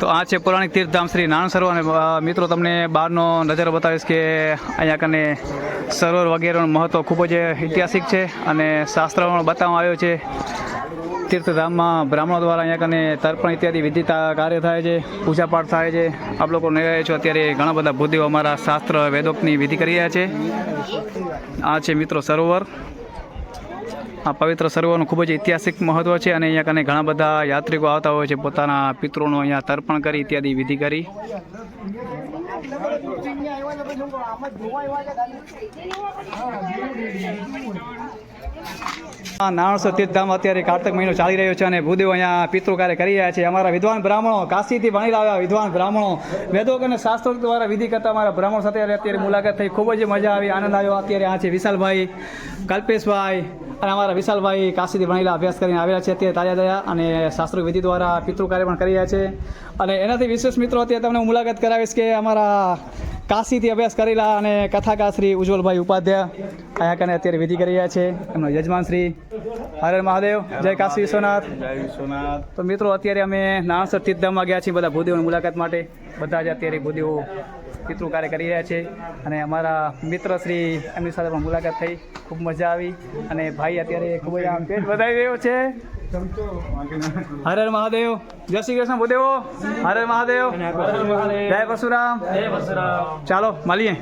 તો આ છે પૌરાણિક તીર્થધામ શ્રી નારાયણ સરોવર. અને મિત્રો તમને બહારનો નજારો બતાવીશ કે અહીંયા કને સરોવર વગેરેનું મહત્ત્વ ખૂબ જ ઐતિહાસિક છે અને શાસ્ત્રમાં બતાવવામાં આવ્યો છે. તીર્થધામમાં બ્રાહ્મણો દ્વારા અહીંયા કને તર્પણ ઇત્યાદિ વિધિ કાર્ય થાય છે, પૂજાપાઠ થાય છે. આપ લોકો નહીં રહ્યા છો અત્યારે ઘણા બધા ભૂદેવો અમારા શાસ્ત્ર વેદોક્તની વિધિ કરી રહ્યા છે. આ છે મિત્રો સરોવર. આ પવિત્ર સરોવરનું ખૂબ જ ઐતિહાસિક મહત્ત્વ છે અને અહીંયા કને ઘણા બધા યાત્રિકો આવતા હોય છે પોતાના પિતૃનું અહીંયા તર્પણ કરી ઇત્યાદિ વિધિ કરી. નારાયણ તીર્થધામ અત્યારે કાર્તક મહિનો ચાલી રહ્યો છે અને ભૂદેવો અહીંયા પિતૃ કાર્ય કરી રહ્યા છે. અમારા વિદ્વાન બ્રાહ્મણો, કાશીથી ભણી લાવ્યા વિદ્વાન બ્રાહ્મણો, વેદો અને શાસ્ત્રો દ્વારા વિધિ કરતા અમારા બ્રાહ્મણો સાથે અત્યારે મુલાકાત થઈ. ખૂબ જ મજા આવી, આનંદ આવ્યો. અત્યારે આ છે વિશાલભાઈ, કલ્પેશભાઈ અને અમારા વિશાલભાઈ કાશીથી ભણેલા અભ્યાસ કરીને આવેલા છે અત્યારે તાજા થયા અને શાસ્ત્રોક વિધિ દ્વારા પિતૃ કાર્ય પણ કરી રહ્યા છે. અને એનાથી વિશેષ મિત્રો અત્યારે તમને મુલાકાત કરાવીશ કે અમારા કાશીથી અભ્યાસ કરેલા અને કથાકાર શ્રી ઉજ્જવલભાઈ ઉપાધ્યાય અહીંયા કને અત્યારે વિધિ કરી રહ્યા છે. એમનો યજમાન શ્રી હર હર મહાદેવ, જય કાશી વિશ્વનાથ. જય વિશ્વનાથ. તો મિત્રો અત્યારે અમે નારાયણ તીર્થધામમાં ગયા છીએ બધા ભૂદેવોની મુલાકાત માટે. બધા જ અત્યારે ભૂદેવો પિતૃ કાર્ય કરી રહ્યા છે અને અમારા મિત્ર શ્રી એમની સાથે પણ મુલાકાત થઈ, ખૂબ મજા આવી. અને ભાઈ અત્યારે ખૂબ જ આમ પેટ વધારી રહ્યો છે. હર હર મહાદેવ, જય શ્રી કૃષ્ણ ભૂદેવો, હર હર મહાદેવ, જય પરશુરામ. ચાલો મળીએ.